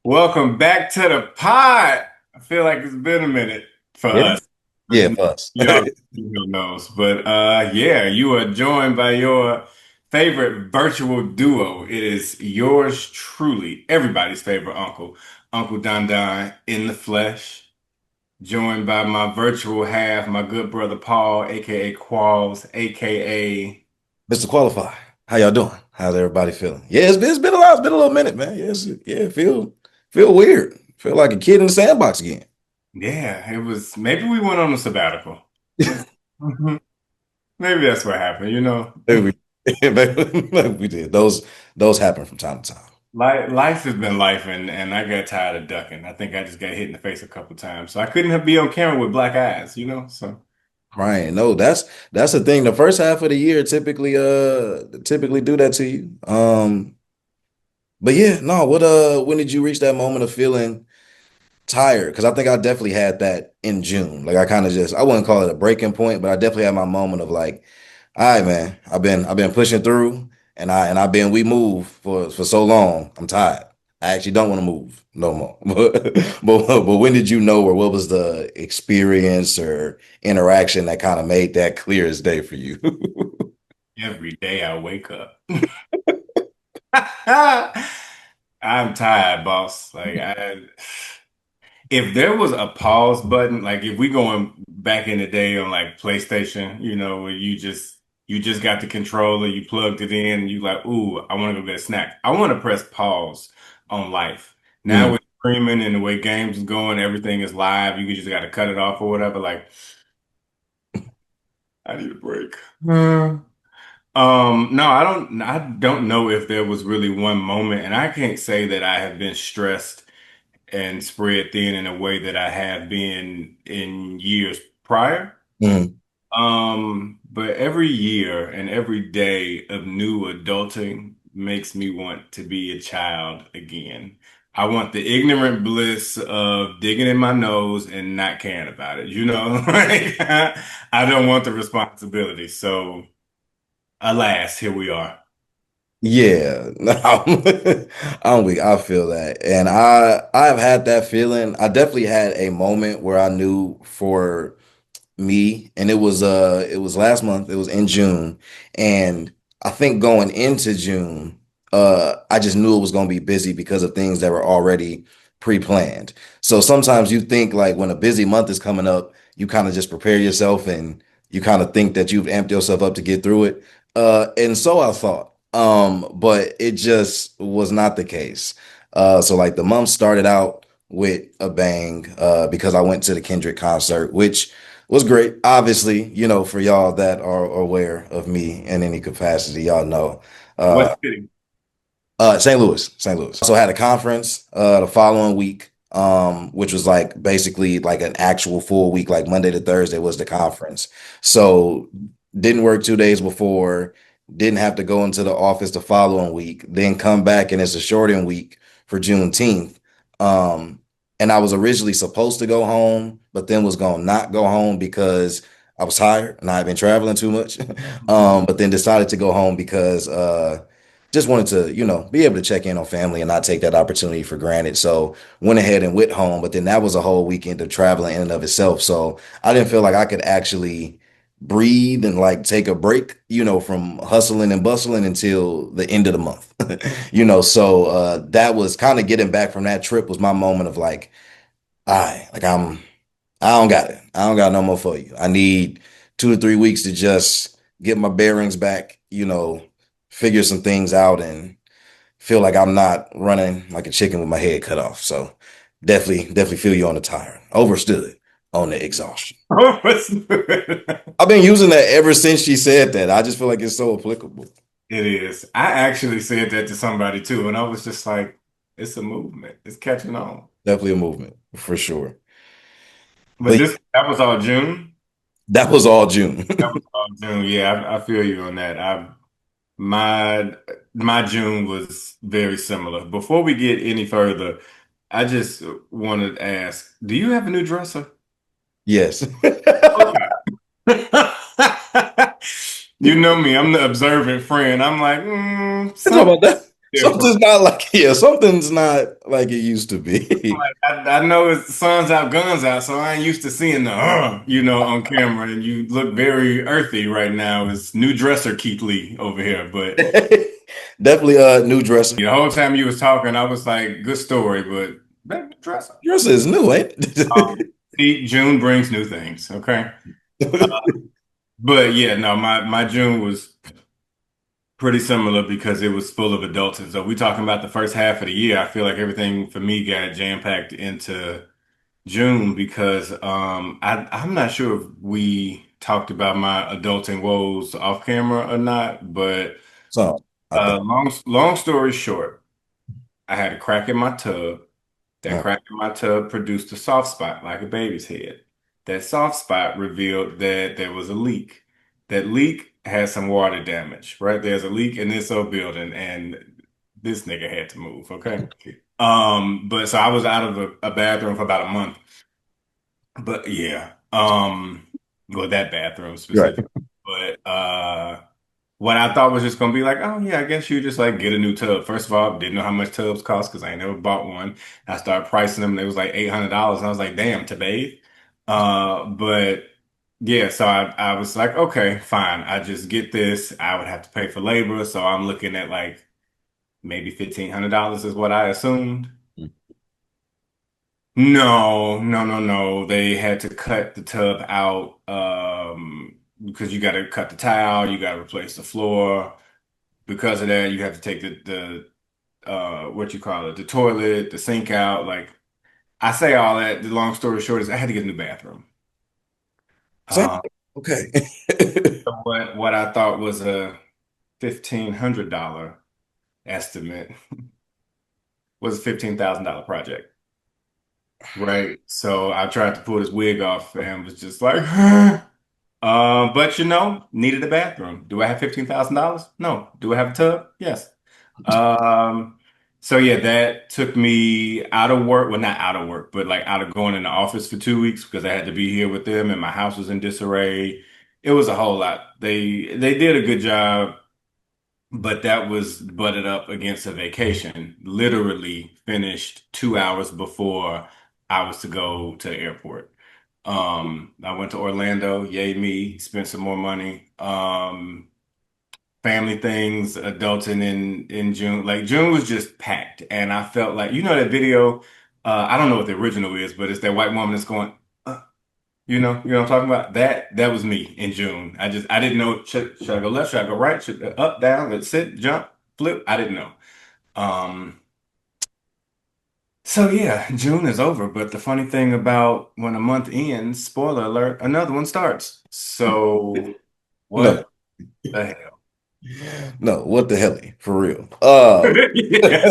Welcome back to the pod. I feel like it's been a minute for Yeah, us. yeah, for us. Y'all who knows. But yeah, you are joined by your favorite virtual duo. It is yours truly, everybody's favorite uncle, Uncle Don Don in the flesh, joined by my virtual half, my good brother Paul, aka Qualls, aka Mr. Qualify. How y'all doing? How's everybody feeling? Yeah, it's been a while. It's been a little minute, man. Yes, yeah, feel weird. Feel like a kid in the sandbox again. yeah, it was maybe we went on a sabbatical. Maybe that's what happened, you know. Maybe maybe we did. Those happen from time to time. Life has been life, and I got tired of ducking. I think I just got hit in the face a couple times, so I couldn't have be on camera with black eyes, you know. So Right. No, that's the thing. The first half of the year typically do that to you. But yeah, no, when did you reach that moment of feeling tired? Because I think I definitely had that in June. Like I wouldn't call it a breaking point, but I definitely had my moment of like, all right, man, I've been pushing through, and I've been we move for so long. I'm tired. I actually don't want to move no more. But when did you know, or what was the experience or interaction that kind of made that clear as day for you? every day I wake up, I'm tired, boss. If there was a pause button, like if we going back in the day on like PlayStation, you know, where you just got the controller, you plugged it in, and you like, ooh, I want to go get a snack. I want to press pause on life. Now Mm. with streaming and the way games is going, everything is live. You just got to cut it off or whatever. Like, I need a break. No, I don't know if there was really one moment, and I can't say that I have been stressed and spread thin in a way that I have been in years prior. Mm. But every year and every day of new adulting makes me want to be a child again. I want the ignorant bliss of digging in my nose and not caring about it, you know? Like, I don't want the responsibility. So, alas, here we are. Yeah, no, I'm weak. I feel that, and I've had that feeling. I definitely had a moment where I knew for me, and it was last month. It was in June, and I think going into June, I just knew it was going to be busy because of things that were already pre-planned. So sometimes you think like when a busy month is coming up, you kind of just prepare yourself and you kind of think that you've amped yourself up to get through it. And so I thought, but it just was not the case. So like the month started out with a bang, because I went to the Kendrick concert, which was great. Obviously, for y'all that are aware of me in any capacity, y'all know. Uh, What's fitting? St. Louis, St. Louis. So I had a conference the following week, which was like basically like an actual full week, like Monday to Thursday was the conference. So didn't work 2 days before, didn't have to go into the office the following week, then come back and it's a shortened week for Juneteenth. Um, and I was originally supposed to go home, but then was gonna not go home because I was tired and I had been traveling too much. But then decided to go home because just wanted to, be able to check in on family and not take that opportunity for granted. So went ahead and went home, but then that was a whole weekend of traveling in and of itself. So I didn't feel like I could actually breathe and like take a break, from hustling and bustling until the end of the month. So that was kind of getting back from that trip was my moment of like, I don't got it. I don't got no more for you. I need 2 to 3 weeks to just get my bearings back, figure some things out and feel like I'm not running like a chicken with my head cut off. So definitely feel you on the tire. Overstood on the exhaustion. I've been using that ever since she said that. I just feel like it's so applicable. It is. I actually said that to somebody too, and I was just like, it's a movement. It's catching on. Definitely a movement for sure. But But that was all June. that was all June. That was all June. Yeah, I feel you on that. My my June was very similar. Before we get any further, I just wanted to ask, do you have a new dresser? Yes. Okay. You know me, I'm the observant friend. I'm like, Talk about that. different. Something's not like, yeah, something's not like it used to be. I know it's sun's out, guns out, so I ain't used to seeing the on camera. And you look very earthy right now. It's new dresser Keith Lee over here, but Definitely a new dresser. the whole time you was talking, I was like, good story, but back to dresser. Dresser is new, ain't it? See, June brings new things. Okay, but yeah, no, my June was pretty similar because it was full of adults. And so we talking about the first half of the year. I feel like everything for me got jam-packed into June because I'm not sure if we talked about my adulting woes off camera or not, but So I think. long story short, I had a crack in my tub. That uh, crack in my tub produced a soft spot like a baby's head. That soft spot revealed that there was a leak. That leak had some water damage, right? There's a leak in this old building, and this nigga had to move, okay? But so I was out of a bathroom for about a month. But yeah, well, that bathroom Right. specific. But what I thought was just gonna be like, oh yeah, I guess you just like get a new tub. First of all, didn't know how much tubs cost because I ain't never bought one. I started pricing them, and it was like $800, and I was like, damn, to bathe. But yeah, so I was like, okay, fine. I just get this. I would have to pay for labor, so I'm looking at like maybe $1,500 is what I assumed. No, no, no, no. They had to cut the tub out because you got to cut the tile, you got to replace the floor. Because of that, you have to take the what you call it, the toilet, the sink out. Like I say all that. The long story short is I had to get a new bathroom. Same. Uh, Okay. what I thought was a $1,500 estimate was a $15,000 project. Right. So I tried to pull this wig off and was just like, but needed a bathroom. Do I have $15,000? No. Do I have a tub? Yes. Um, so yeah, that took me out of work. Well, not out of work, but like out of going in the office for 2 weeks because I had to be here with them and my house was in disarray. It was a whole lot. They did a good job, but that was butted up against a vacation. Literally finished 2 hours before I was to go to the airport. I went to Orlando, yay me, spent some more money. Family things, adulting in June. Like June was just packed, and I felt like that video. I don't know what the original is, but it's that white woman that's going. You know what I'm talking about? That was me in June. I didn't know should I go left, should I go right, should up, down, sit, jump, flip. I didn't know. Um, so yeah, June is over, but the funny thing about when a month ends, spoiler alert, another one starts. So No, what the hell? no, what the hell, for real. Yeah.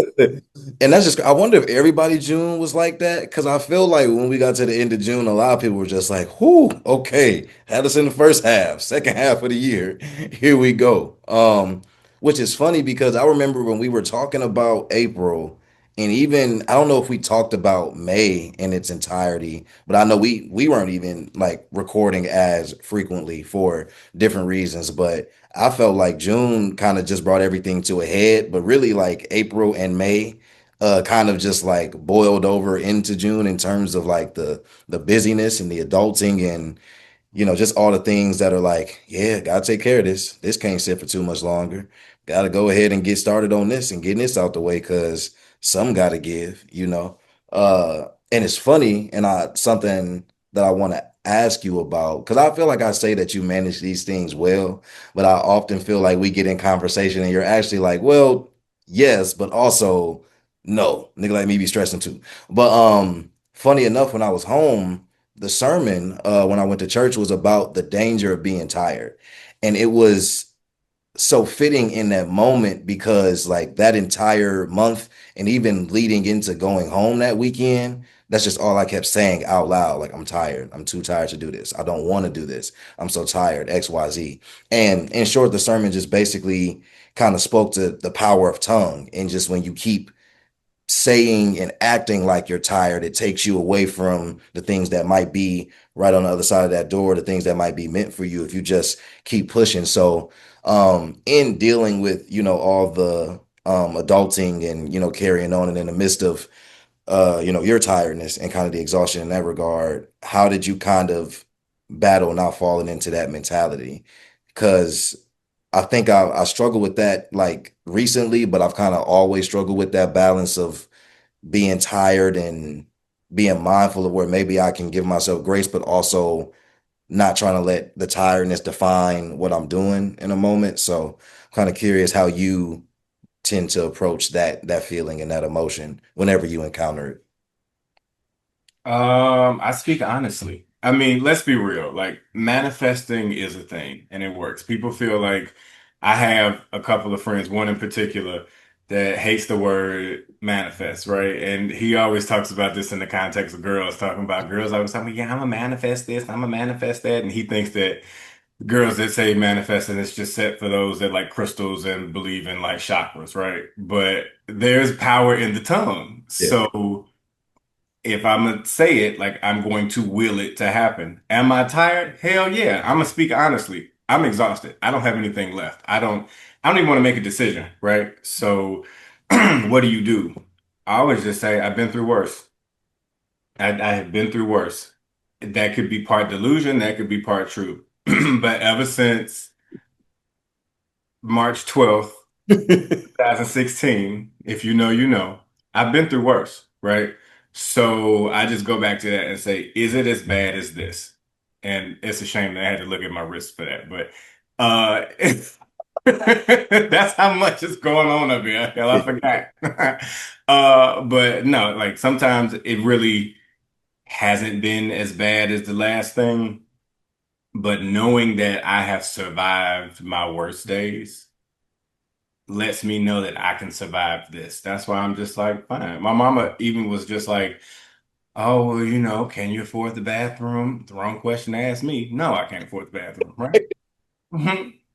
And that's just, I wonder if everybody June was like that. Cause I feel like when we got to the end of June, a lot of people were just like, whoo, okay, had us in the first half, second half of the year. Here we go. Which is funny because I remember when we were talking about April, and even I don't know if we talked about May in its entirety, but I know we weren't even like recording as frequently for different reasons. But I felt like June kind of just brought everything to a head, but really like April and May kind of just like boiled over into June in terms of like the busyness and the adulting and just all the things that are like, yeah, gotta take care of this. This can't sit for too much longer. Gotta go ahead and get started on this and getting this out the way because some gotta give. And it's funny, and I something that I want to ask you about, because I feel like I say that you manage these things well, but I often feel like we get in conversation and you're actually like, well, yes, but also no. Nigga like me be stressing too. But funny enough, when I was home, the sermon when I went to church was about the danger of being tired. And it was so fitting in that moment because like that entire month and even leading into going home that weekend, that's just all I kept saying out loud. Like, I'm tired. I'm too tired to do this. I don't want to do this. I'm so tired, XYZ. And in short, the sermon just basically kind of spoke to the power of tongue and just when you keep saying and acting like you're tired, it takes you away from the things that might be right on the other side of that door, the things that might be meant for you if you just keep pushing. So, in dealing with, all adulting and carrying on, and in the midst of your tiredness and kind of the exhaustion in that regard, how did you kind of battle not falling into that mentality? Because I think I struggle with that like recently, but I've kind of always struggled with that balance of being tired and being mindful of where maybe I can give myself grace, but also not trying to let the tiredness define what I'm doing in a moment. So I'm kind of curious how you tend to approach that feeling and that emotion whenever you encounter it. I speak honestly. I mean, let's be real. Like, manifesting is a thing and it works. People feel like I have a couple of friends, one in particular, that hates the word manifest, right? And he always talks about this in the context of girls, talking about girls always talking, yeah, I'm gonna manifest this, I'm gonna manifest that. And he thinks that girls that say manifesting is just set for those that like crystals and believe in like chakras, right? But there's power in the tongue. Yeah. So if I'm gonna say it, like I'm going to will it to happen. Am I tired? Hell yeah. I'm gonna speak honestly. I'm exhausted. I don't have anything left. I don't even want to make a decision, right? So what do you do? I always just say, I've been through worse. I have been through worse. That could be part delusion, that could be part true. But ever since March 12th, 2016, if you know, you know, I've been through worse, right? So I just go back to that and say, is it as bad as this? And it's a shame that I had to look at my wrist for that, but uh that's how much is going on up here. Hell, I forgot. But no, like sometimes it really hasn't been as bad as the last thing, but knowing that I have survived my worst days lets me know that I can survive this. That's why I'm just like, fine. My mama even was just like, oh, well, can you afford the bathroom? The wrong question to ask me. No, I can't afford the bathroom, right?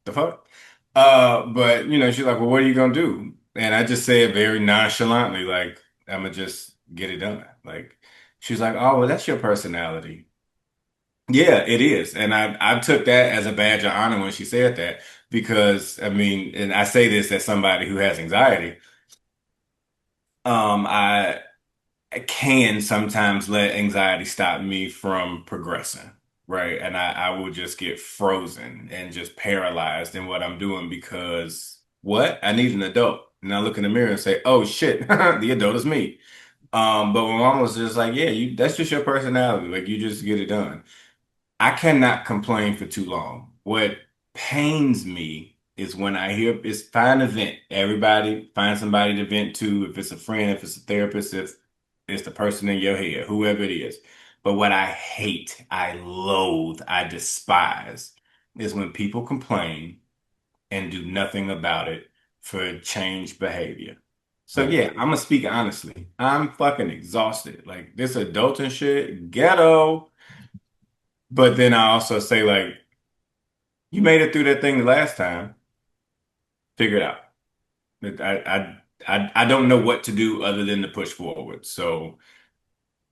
The fuck? But she's like, well, what are you gonna do? And I just say it very nonchalantly, like, I'm gonna just get it done. Like, she's like, oh, well, that's your personality. Yeah, it is. And I took that as a badge of honor when she said that because I mean, and I say this as somebody who has anxiety. I can sometimes let anxiety stop me from progressing, right? And I will just get frozen and just paralyzed in what I'm doing because what? I need an adult. And I look in the mirror and say, oh shit, the adult is me. But my mom was just like, yeah, that's just your personality. Like you just get it done. I cannot complain for too long. What pains me is when I hear it's find a vent. Everybody find somebody to vent to. If it's a friend, if it's a therapist, if it's the person in your head, whoever it is. But what I hate, I loathe, I despise is when people complain and do nothing about it for change behavior. So Right. yeah, I'm gonna speak honestly. I'm fucking exhausted. Like this adulting shit, ghetto. But then I also say like, you made it through that thing the last time. Figure it out. I don't know what to do other than to push forward. So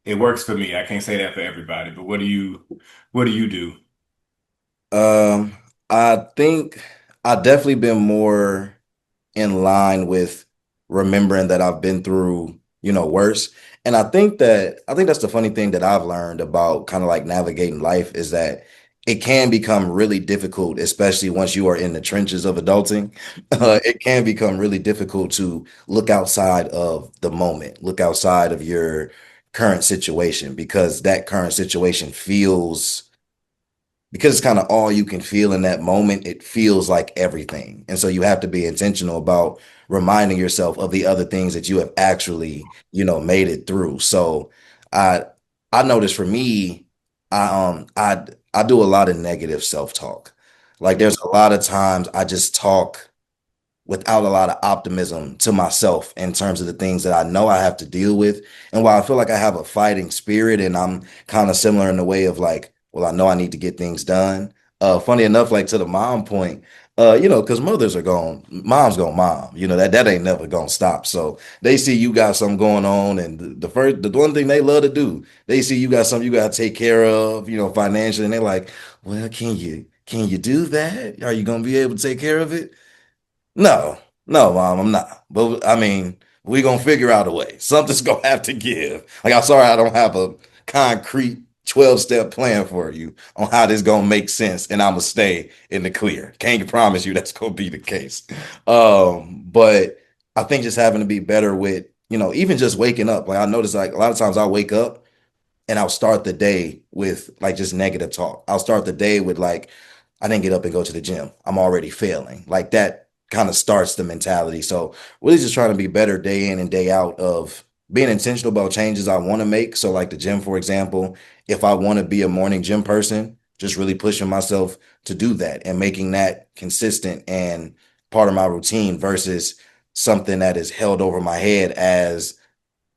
it works for me. I can't say that for everybody, but what do you do? Um, I think I definitely been more in line with remembering that I've been through, worse. And I think that's the funny thing that I've learned about kind of like navigating life is that it can become really difficult, especially once you are in the trenches of adulting. It can become really difficult to look outside of the moment, look outside of your current situation because that current situation feels because it's kind of all you can feel in that moment, it feels like everything. And so you have to be intentional about reminding yourself of the other things that you have actually, made it through. So I I noticed for me, I do a lot of negative self-talk. Like there's a lot of times I just talk without a lot of optimism to myself in terms of the things that I know I have to deal with. And while I feel like I have a fighting spirit and I'm kind of similar in the way of like, well, I know I need to get things done. Funny enough, like to the mom point, because mom's gonna mom, that ain't never gonna stop. So they see you got something going on, and the one thing they love to do, they see you got something you gotta take care of, financially, and they're like, well, can you do that? Are you gonna be able to take care of it? No. No, mom, I'm not. But I mean, we gonna figure out a way. Something's gonna have to give. Like, I'm sorry I don't have a concrete 12-step plan for you on how this gonna make sense, and I'm gonna stay in the clear. Can't promise you that's gonna be the case. But I think just having to be better with, even just waking up. Like I notice like a lot of times I wake up and I'll start the day with like just negative talk. I'll start the day with like, I didn't get up and go to the gym. I'm already failing. Like that kind of starts the mentality. So really just trying to be better day in and day out of being intentional about changes I want to make. So like the gym, for example, if I want to be a morning gym person, just really pushing myself to do that and making that consistent and part of my routine versus something that is held over my head as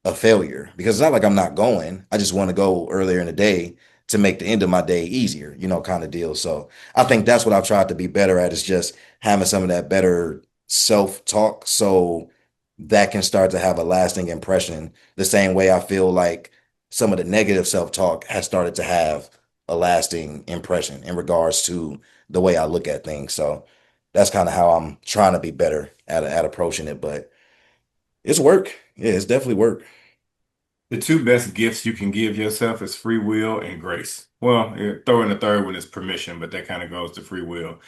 a failure because it's not like I'm not going. I just want to go earlier in the day to make the end of my day easier, kind of deal. So I think that's what I've tried to be better at is just having some of that better self-talk so that can start to have a lasting impression the same way I feel like some of the negative self-talk has started to have a lasting impression in regards to the way I look at things. So that's kind of how I'm trying to be better at approaching it, but it's work. Yeah, it's definitely work. The two best gifts you can give yourself is free will and grace. Well, throw in the third one is permission, but that kind of goes to free will.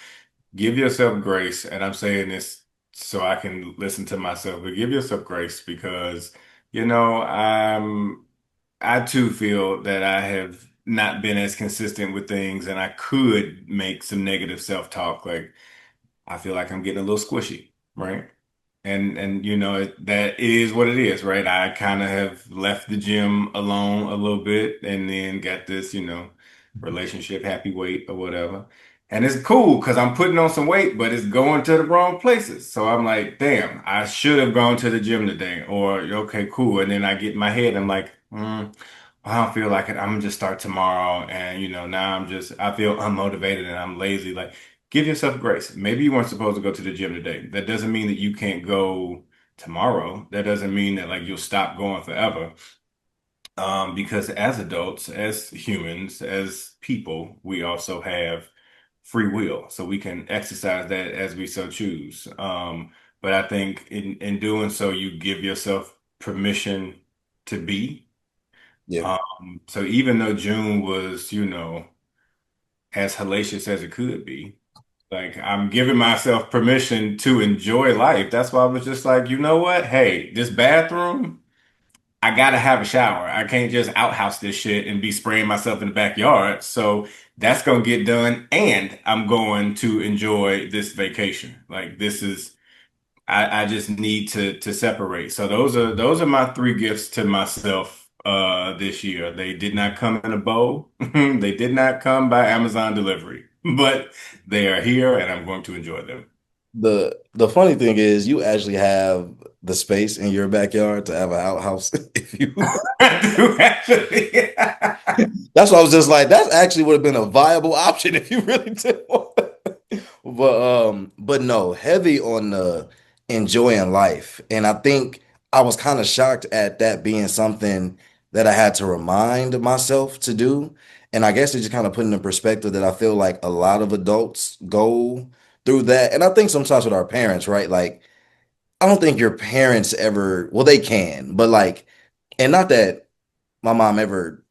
Give yourself grace, and I'm saying this so I can listen to myself, but give yourself grace because, I too feel that I have not been as consistent with things and I could make some negative self-talk. Like I feel like I'm getting a little squishy, right? And that is what it is, right? I kind of have left the gym alone a little bit and then got this, relationship happy weight or whatever. And it's cool because I'm putting on some weight, but it's going to the wrong places. So I'm like, damn, I should have gone to the gym today. Or okay, cool. And then I get in my head, I'm like, I don't feel like it. I'm gonna just start tomorrow. And now I feel unmotivated and I'm lazy. Like, give yourself grace. Maybe you weren't supposed to go to the gym today. That doesn't mean that you can't go tomorrow. That doesn't mean that like you'll stop going forever. Because as adults, as humans, as people, we also have free will. So we can exercise that as we so choose. But I think in doing so, you give yourself permission to be. Yeah. So even though June was, as hellacious as it could be, like I'm giving myself permission to enjoy life. That's why I was just like, you know what? Hey, this bathroom, I gotta have a shower. I can't just outhouse this shit and be spraying myself in the backyard. So that's gonna get done, and I'm going to enjoy this vacation. Like this is I just need to separate. So those are my three gifts to myself this year. They did not come in a bowl. They did not come by Amazon delivery, but they are here and I'm going to enjoy them. The funny thing is you actually have the space in your backyard to have an outhouse if you I do actually. that's why I was just like that actually would have been a viable option if you really did want but no, heavy on the enjoying life. And I think I was kind of shocked at that being something that I had to remind myself to do. And I guess it just kind of put in perspective that I feel like a lot of adults go through that. And I think sometimes with our parents, right? Like, I don't think your parents ever, well, they can, but like, and not that my mom ever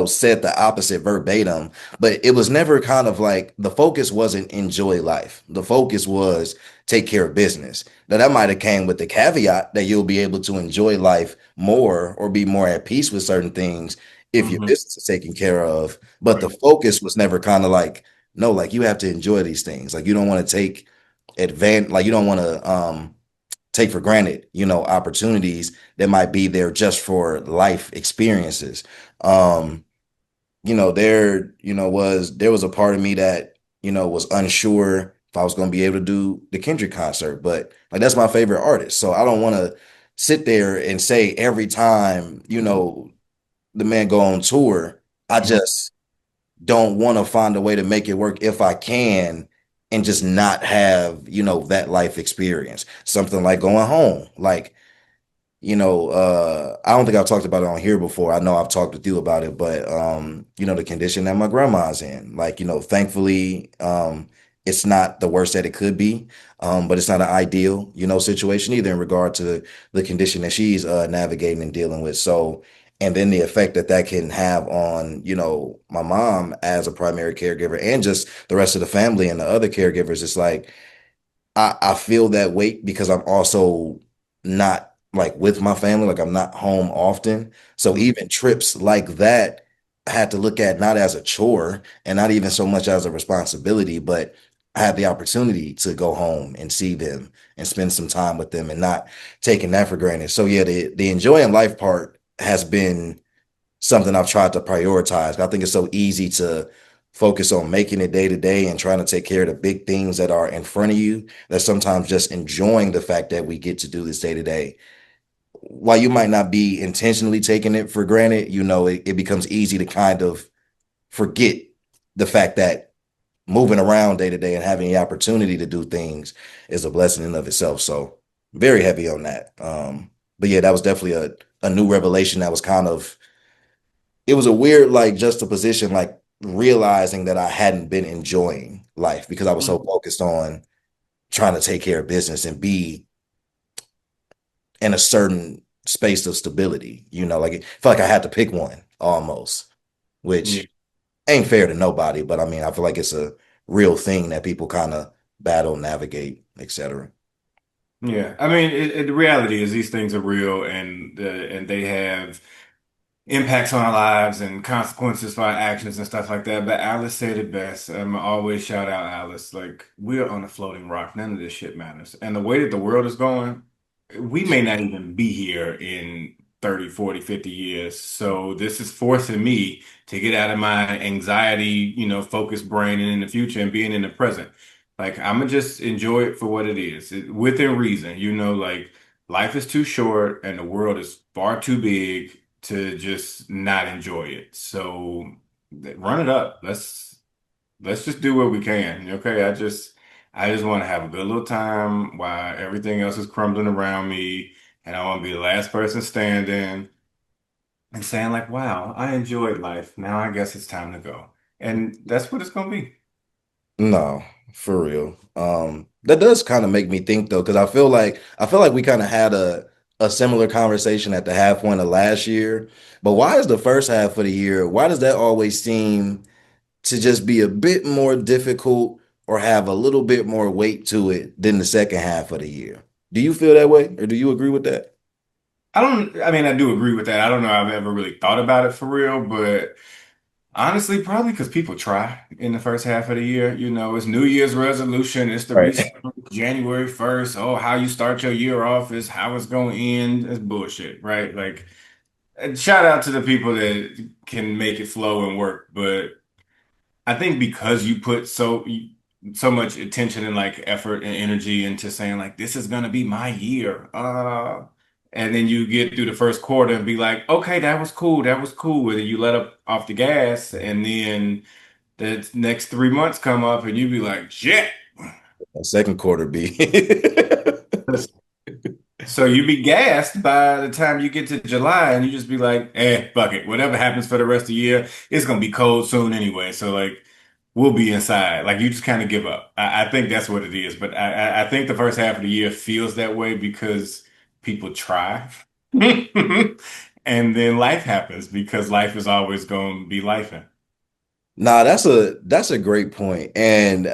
said the opposite verbatim, but it was never kind of like the focus wasn't enjoy life. The focus was take care of business. Now that might have came with the caveat that you'll be able to enjoy life more or be more at peace with certain things if your Mhm. business is taken care of. But the Right. focus was never kind of like, no, like you have to enjoy these things. Like you don't want to take advantage, like you don't want to take for granted, opportunities that might be there just for life experiences. Um, there was a part of me that, was unsure if I was going to be able to do the Kendrick concert, but like that's my favorite artist. So I don't want to sit there and say every time, the man go on tour, I Mhm. just don't want to find a way to make it work if I can and just not have, that life experience. Something like going home. Like I don't think I've talked about it on here before. I know I've talked with you about it, but the condition that my grandma's in. Like, thankfully, it's not the worst that it could be, but it's not an ideal, situation either in regard to the condition that she's navigating and dealing with. So, and then the effect that that can have on, my mom as a primary caregiver and just the rest of the family and the other caregivers. It's like I feel that weight because I'm also not like with my family, like I'm not home often. So Mm. even trips like that, I had to look at not as a chore and not even so much as a responsibility, but I had the opportunity to go home and see them and spend some time with them and not taking that for granted. So yeah, the enjoying life part has been something I've tried to prioritize. I think it's so easy to focus on making it day to day and trying to take care of the big things that are in front of you, that sometimes just enjoying the fact that we get to do this day to day. While you might not be intentionally taking it for granted, it becomes easy to kind of forget the fact that moving around day to day and having the opportunity to do things is a blessing in of itself. So very heavy on that. But yeah, that was definitely a new revelation that was kind of it was a weird like juxtaposition, like realizing that I hadn't been enjoying life because I was so Mm. focused on trying to take care of business and be in a certain space of stability. Like I feel like I had to pick one almost, Yeah. which ain't fair to nobody, but I mean I feel like it's a real thing that people kind of battle, navigate, etc. Yeah. I mean, the reality is these things are real and they have impacts on our lives and consequences for our actions and stuff like that. But Alice said it best. I always shout out Alice. Like, we're on a floating rock. None of this shit matters. And the way that the world is going, we may not even be here in 30, 40, 50 years. So this is forcing me to get out of my anxiety, focused brain and in the future and being in the present. Like, I'm gonna just enjoy it for what it is, within reason, like life is too short and the world is far too big to just not enjoy it. So run it up. Let's just do what we can. Okay. I just want to have a good little time while everything else is crumbling around me. And I want to be the last person standing and saying like, wow, I enjoyed life. Now I guess it's time to go. And that's what it's gonna be. No, for real. That does kind of make me think though, because I feel like we kind of had a similar conversation at the half point of last year. But why is the first half of the year, why does that always seem to just be a bit more difficult or have a little bit more weight to it than the second half of the year? Do you feel that way, or do you agree with that? I mean, I do agree with that. I don't know if I've ever really thought about it for real, but honestly, probably because people try in the first half of the year. It's New Year's resolution. It's the Right. reset January 1st. Oh, how you start your year off is how it's going to end. It's bullshit, right? Like, and shout out to the people that can make it flow and work. But I think because you put so much attention and like effort and energy into saying like this is gonna be my year, and then you get through the first quarter and be like, okay, that was cool, and then you let up off the gas, and then the next 3 months come up, and you be like, shit. The second quarter be. So you be gassed by the time you get to July, and you just be like, fuck it. Whatever happens for the rest of the year, it's gonna be cold soon anyway. So like, we'll be inside. Like you just kind of give up. I think that's what it is. But I think the first half of the year feels that way because people try, and then life happens because life is always gonna be lifing. Nah, that's a great point, and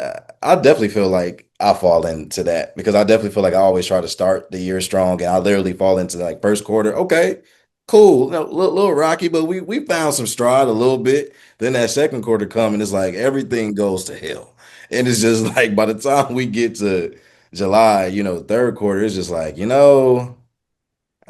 I definitely feel like I fall into that because I definitely feel like I always try to start the year strong, and I literally fall into like first quarter. Okay, cool, no, little rocky, but we found some stride a little bit. Then that second quarter come, and it's like everything goes to hell, and it's just like by the time we get to July, third quarter, it's just like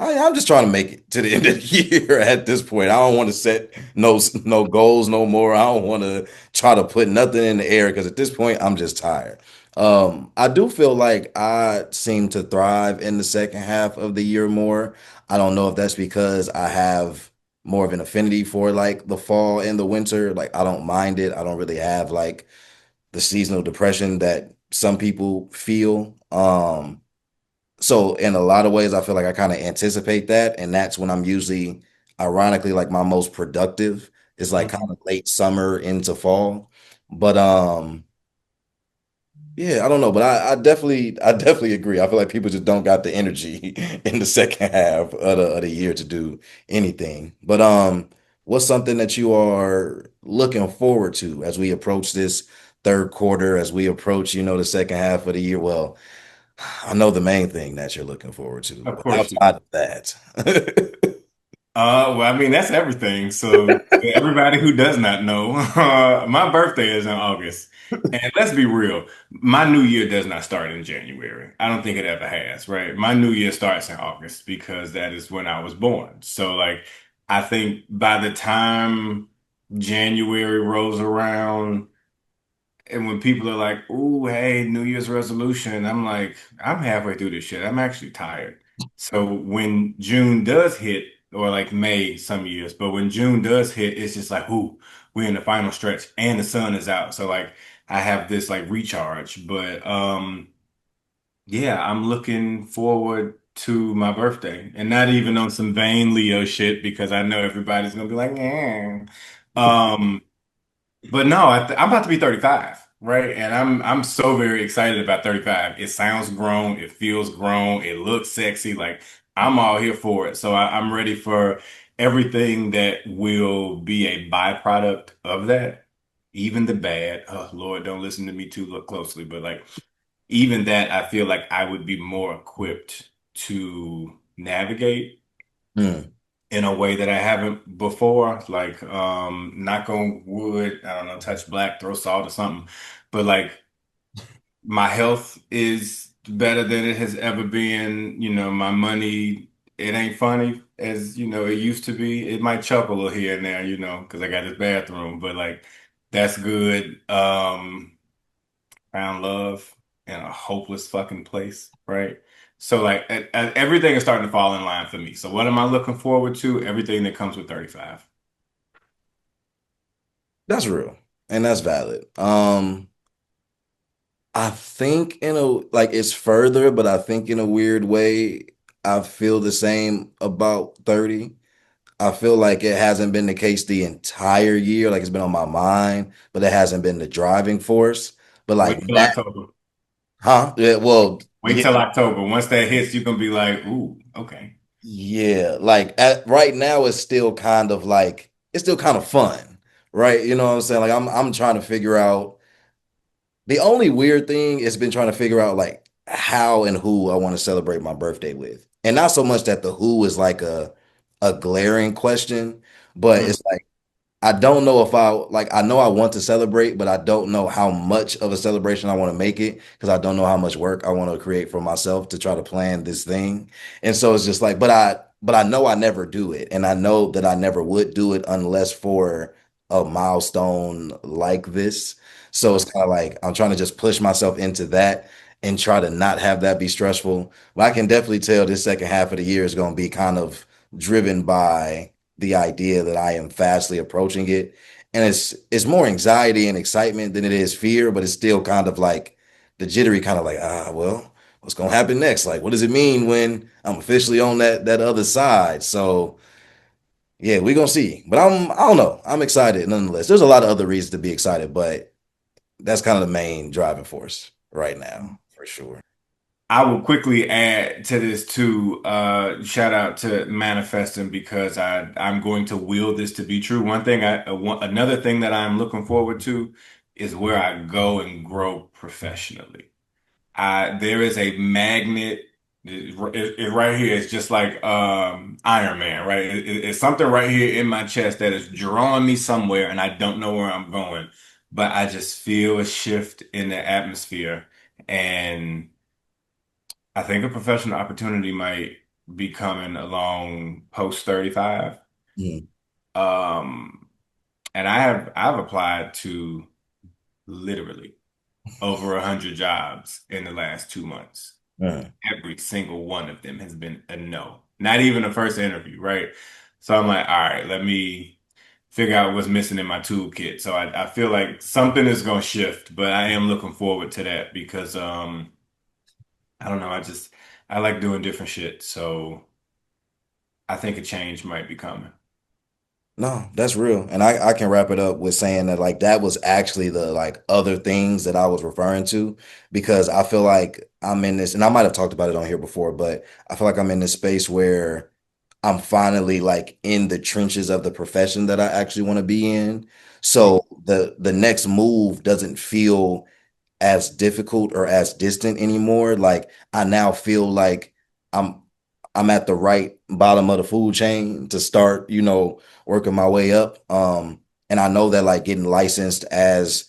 I'm just trying to make it to the end of the year at this point. I don't want to set no goals no more. I don't want to try to put nothing in the air because at this point I'm just tired. I do feel like I seem to thrive in the second half of the year more. I don't know if that's because I have more of an affinity for like the fall and the winter. Like I don't mind it. I don't really have like the seasonal depression that some people feel. So in a lot of ways, I feel like I kind of anticipate that, and that's when I'm usually, ironically, like my most productive is like kind Mhm. of late summer into fall. But Yeah, I don't know, but I definitely agree. I feel like people just don't got the energy in the second half of the year to do anything. But what's something that you are looking forward to as we approach this third quarter, as we approach, the second half of the year? Well, I know the main thing that you're looking forward to, Of but course you. outside of that. Well, I mean, that's everything. So, for everybody who does not know, my birthday is in August. And let's be real, my new year does not start in January. I don't think it ever has, right? My new year starts in August because that is when I was born. So, like, I think by the time January rolls around, and when people are like, "Ooh, hey, New Year's resolution," I'm like, I'm halfway through this shit. I'm actually tired. So when June does hit, or like May some years, but when June does hit, it's just like, ooh, we're in the final stretch and the sun is out. So like I have this like recharge. But yeah, I'm looking forward to my birthday. And not even on some vain Leo shit because I know everybody's gonna be like, yeah. Um but no, I'm about to be 35, right? And I'm so very excited about 35. It sounds grown, it feels grown, it looks sexy. Like I'm all here for it. So I'm ready for everything that will be a byproduct of that, even the bad. Oh Lord, don't listen to me too closely, but like even that, I feel like I would be more equipped to navigate Hmm. in a way that I haven't before. Like, knock on wood, I don't know, touch black, throw salt or something. But like my health is better than it has ever been. My money, it ain't funny as, it used to be. It might chuckle here and there, because I got this bathroom, but like that's good. Found love in a hopeless fucking place, right? So like everything is starting to fall in line for me. So what am I looking forward to? Everything that comes with 35. That's real and that's valid. I think like it's further, but I think in a weird way, I feel the same about 30. I feel like it hasn't been the case the entire year. Like it's been on my mind, but it hasn't been the driving force. But Wait like till that, October. huh? Yeah, well, Wait yeah, till October. Once that hits, you can be like, ooh, okay. yeah. Like right now, it's still kind of fun, right? You know what I'm saying? Like I'm trying to figure out. The only weird thing is been trying to figure out like how and who I want to celebrate my birthday with. And not so much that the who is like a glaring question, but Mm, it's like I don't know if I know I want to celebrate, but I don't know how much of a celebration I want to make it because I don't know how much work I want to create for myself to try to plan this thing. And so it's just like, but I know I never do it. And I know that I never would do it unless for a milestone like this. So it's mm. kind of like I'm trying to just push myself into that and try to not have that be stressful. But I can definitely tell this second half of the year is going to be kind of driven by the idea that I am fastly approaching it. And it's more anxiety and excitement than it is fear, but it's still kind of like the jittery kind of like, well, what's gonna happen next? Like, what does it mean when I'm officially on that other side? So yeah, we're gonna see. But I don't know. I'm excited nonetheless. There's a lot of other reasons to be excited, but that's kind of the main driving force right now, for sure. I will quickly add to this too. Shout out to manifesting because I'm going to will this to be true. Another thing that I'm looking forward to is where I go and grow professionally. There is a magnet right here. It's just like Iron Man, right? It's something right here in my chest that is drawing me somewhere, and I don't know where I'm going, but I just feel a shift in the atmosphere, and I think a professional opportunity might be coming along post 35. Mm, Um, and I've applied to literally over 100 jobs in the last 2 months. mm. Every single one of them has been a no. Not even a first interview, right? So I'm like, all right, let me figure out what's missing in my toolkit. So I feel like something is gonna shift, but I am looking forward to that because I don't know, I like doing different shit. So I think a change might be coming. No, that's real. And I can wrap it up with saying that like that was actually the like other things that I was referring to because I feel like I'm in this, and I might have talked about it on here before, but I feel like I'm in this space where I'm finally like in the trenches of the profession that I actually want to be in. So the next move doesn't feel as difficult or as distant anymore. Like I now feel like I'm I'm at the right bottom of the food chain to start, working my way up. And I know that like getting licensed in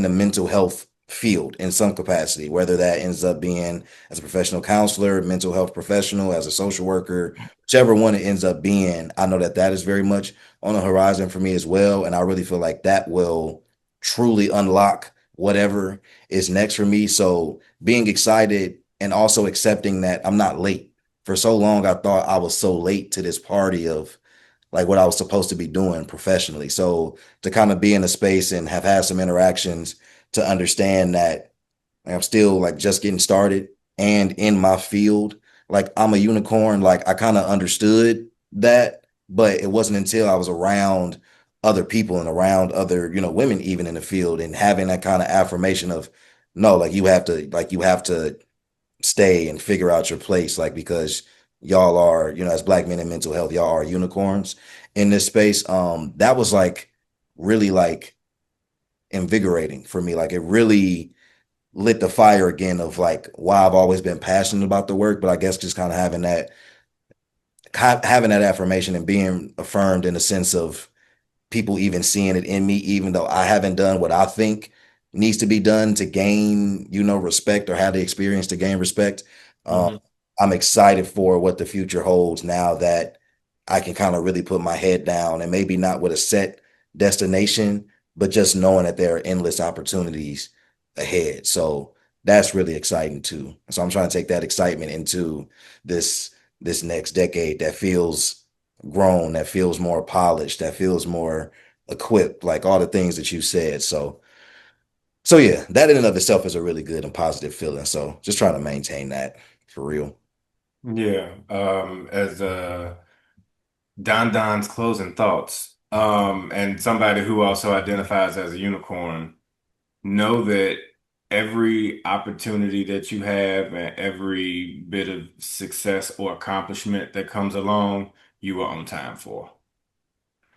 the mental health field in some capacity, whether that ends up being as a professional counselor, mental health professional, as a social worker, whichever one it ends up being, I know that that is very much on the horizon for me as well. And I really feel like that will truly unlock whatever is next for me. So being excited and also accepting that I'm not late. For so long, I thought I was so late to this party of like what I was supposed to be doing professionally. So to kind of be in a space and have had some interactions to understand that I'm still like just getting started and in my field, like I'm a unicorn, like I kind of understood that, but it wasn't until I was around other people and around other, women even in the field and having that kind of affirmation of no, like you have to stay and figure out your place, like because y'all are, as black men in mental health, y'all are unicorns in this space. That was like really like invigorating for me. Like it really lit the fire again of like why I've always been passionate about the work, but I guess just kind of having that affirmation and being affirmed in the sense of people even seeing it in me, even though I haven't done what I think needs to be done to gain, respect or have the experience to gain respect. Um, Mhm. I'm excited for what the future holds now that I can kind of really put my head down and maybe not with a set destination, but just knowing that there are endless opportunities ahead. So that's really exciting too. So I'm trying to take that excitement into this this next decade that feels grown, that feels more polished, that feels more equipped, like all the things that you said. So yeah, that in and of itself is a really good and positive feeling. So just trying to maintain that for real. Yeah. As Don's closing thoughts, and somebody who also identifies as a unicorn, know that every opportunity that you have and every bit of success or accomplishment that comes along, you are on time for.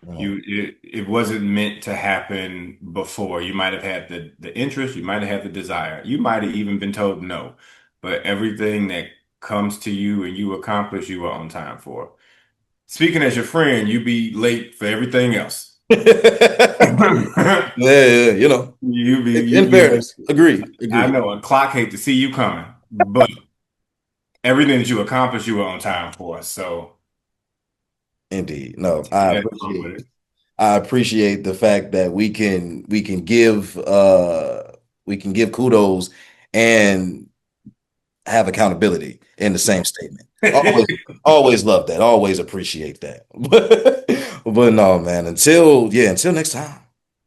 Mm. It wasn't meant to happen before. You might have had the interest, you might have had the desire, you might have even been told no, but everything that comes to you and you accomplish, you are on time for. Speaking as your friend, you be late for everything else. Yeah, yeah, You in be late. fairness, agreed, I agreed. know a clock hate to see you coming, but everything that you accomplish, you were on time for. So Indeed. No, you had fun with it. I appreciate the fact that we can give kudos and have accountability in the same statement. Always love that. Always appreciate that. But no, man, until next time.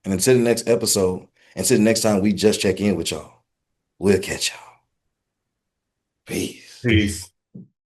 And until the next episode, until the next time we just check in with y'all. We'll catch y'all. Peace. Peace.